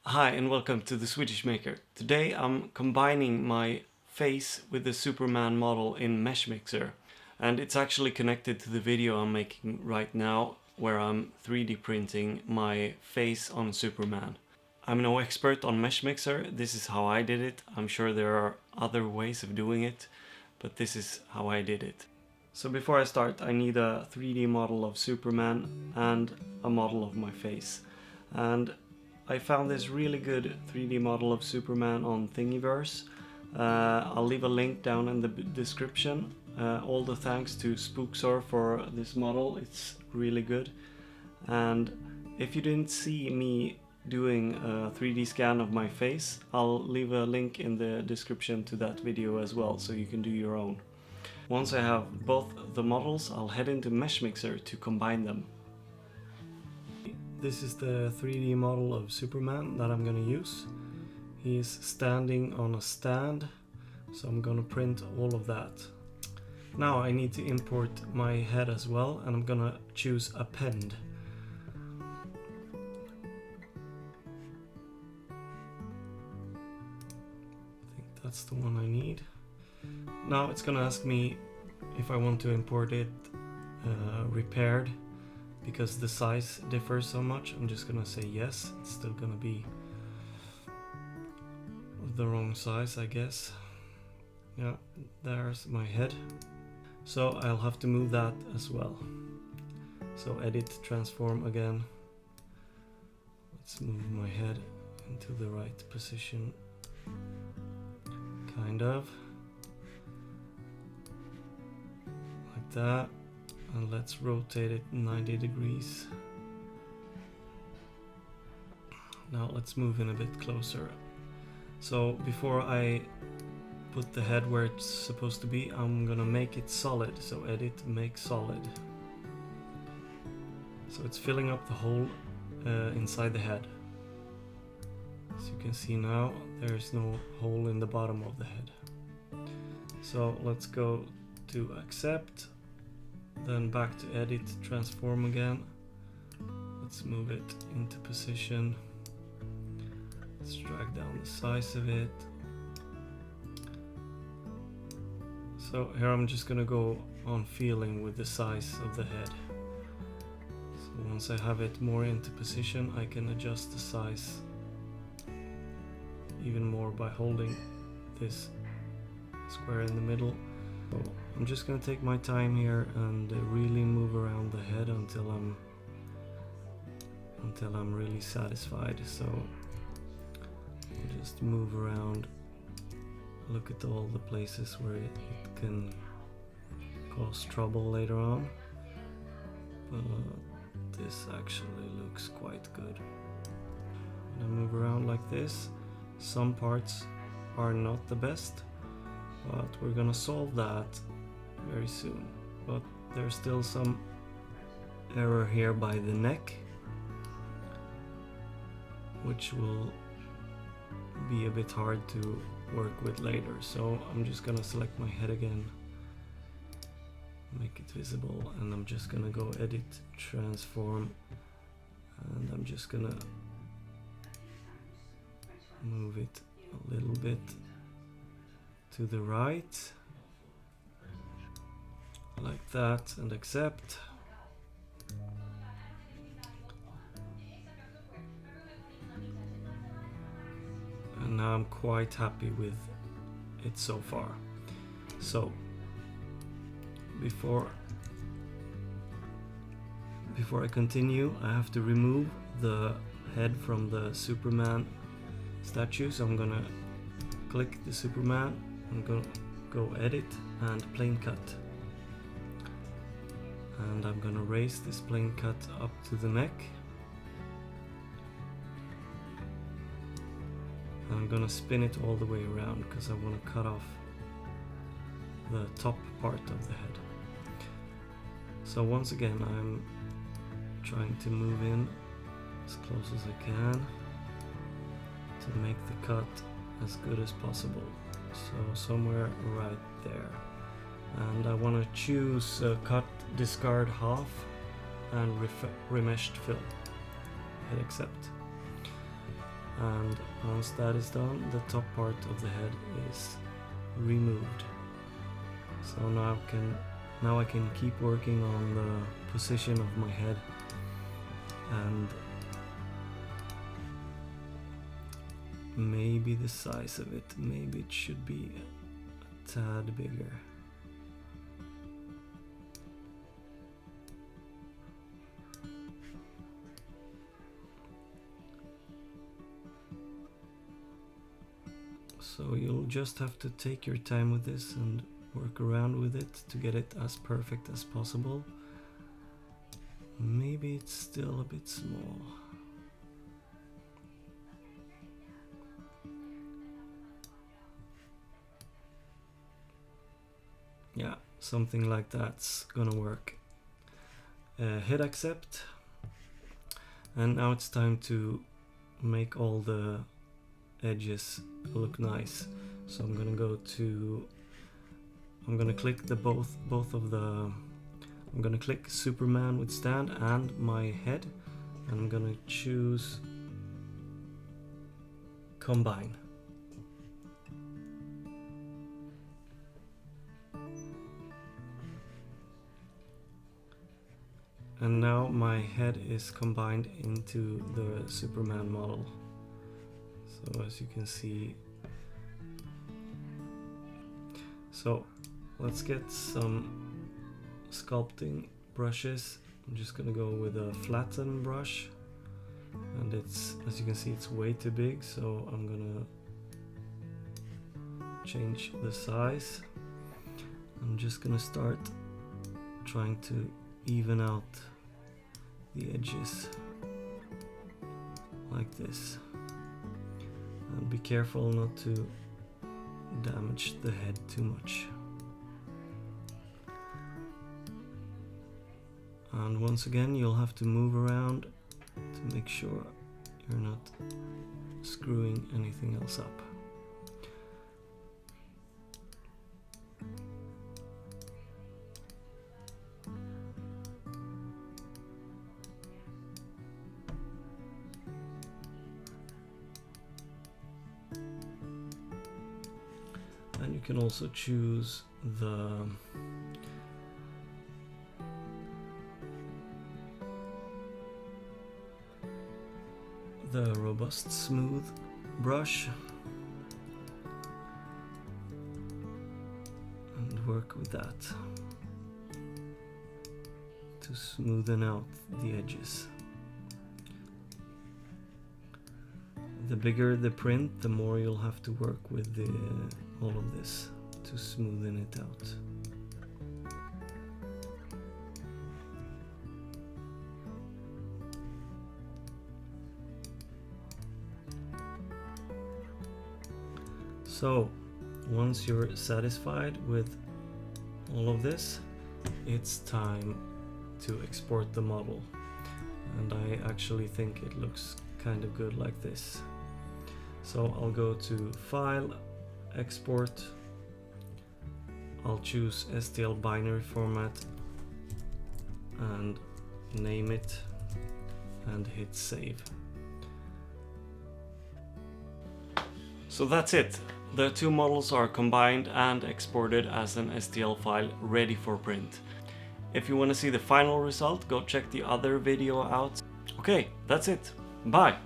Hi and welcome to the Swedish Maker. Today I'm combining my face with the Superman model in Meshmixer, and it's actually connected to the video I'm making right now where I'm 3D printing my face on Superman. I'm no expert on Meshmixer, this is how I did it. I'm sure there are other ways of doing it, but this is how I did it. So before I start, I need a 3D model of Superman and a model of my face. And I found this really good 3D model of Superman on Thingiverse. I'll leave a link down in the description. All the thanks to Spooksor for this model, it's really good. And if you didn't see me doing a 3D scan of my face, I'll leave a link in the description to that video as well, so you can do your own. Once I have both the models, I'll head into Meshmixer to combine them. This is the 3D model of Superman that I'm gonna use. He's standing on a stand, so I'm gonna print all of that. Now I need to import my head as well, and I'm gonna choose append. I think that's the one I need. Now it's gonna ask me if I want to import it repaired, because the size differs so much. I'm just gonna say yes. It's still gonna be the wrong size, I guess. Yeah, there's my head. So I'll have to move that as well. So edit, transform again. Let's move my head into the right position. Kind of. Like that. And let's rotate it 90 degrees. Now let's move in a bit closer. So before I put the head where it's supposed to be, I'm gonna make it solid. So edit, make solid. So it's filling up the hole inside the head. As you can see now, there's no hole in the bottom of the head. So let's go to accept. Then back to edit, transform again. Let's move it into position. Let's drag down the size of it. So here I'm just gonna go on feeling with the size of the head. So once I have it more into position, I can adjust the size even more by holding this square in the middle. So I'm just gonna take my time here and really move around the head until I'm really satisfied. So I'll just move around, look at all the places where it can cause trouble later on. But this actually looks quite good. When I move around like this, some parts are not the best, but we're gonna solve that very soon. But there's still some error here by the neck, which will be a bit hard to work with later. So I'm just gonna select my head again, make it visible, and I'm just gonna go edit, transform, and I'm just gonna move it a little bit to the right, like that, and accept. And now I'm quite happy with it so far. So before I continue, I have to remove the head from the Superman statue. So I'm gonna click the Superman. I'm gonna go edit and plane cut. And I'm gonna raise this plane cut up to the neck. And I'm gonna spin it all the way around because I want to cut off the top part of the head. So once again, I'm trying to move in as close as I can to make the cut as good as possible. So somewhere right there. And I want to choose cut, discard half, and remeshed fill. Hit accept. And once that is done, the top part of the head is removed. So now I can keep working on the position of my head and maybe the size of it. Maybe it should be a tad bigger. So you'll just have to take your time with this and work around with it to get it as perfect as possible. Maybe it's still a bit small. Yeah, something like that's gonna work. Hit accept. And now it's time to make all the edges look nice. So I'm gonna click the both of the. I'm gonna click Superman with stand and my head, and I'm gonna choose combine. And now my head is combined into the Superman model. So as you can see, so let's get some sculpting brushes. I'm just gonna go with a flatten brush, and it's, as you can see, it's way too big, so I'm gonna change the size. I'm just gonna start trying to even out the edges like this. And be careful not to damage the head too much. And once again, you'll have to move around to make sure you're not screwing anything else up. And you can also choose the robust smooth brush and work with that to smoothen out the edges. The bigger the print, the more you'll have to work with all of this to smoothen it out. So, once you're satisfied with all of this, it's time to export the model. And I actually think it looks kind of good like this. So I'll go to File, Export. I'll choose STL binary format and name it and hit save. So that's it. The two models are combined and exported as an STL file ready for print. If you want to see the final result, go check the other video out. Okay, that's it. Bye!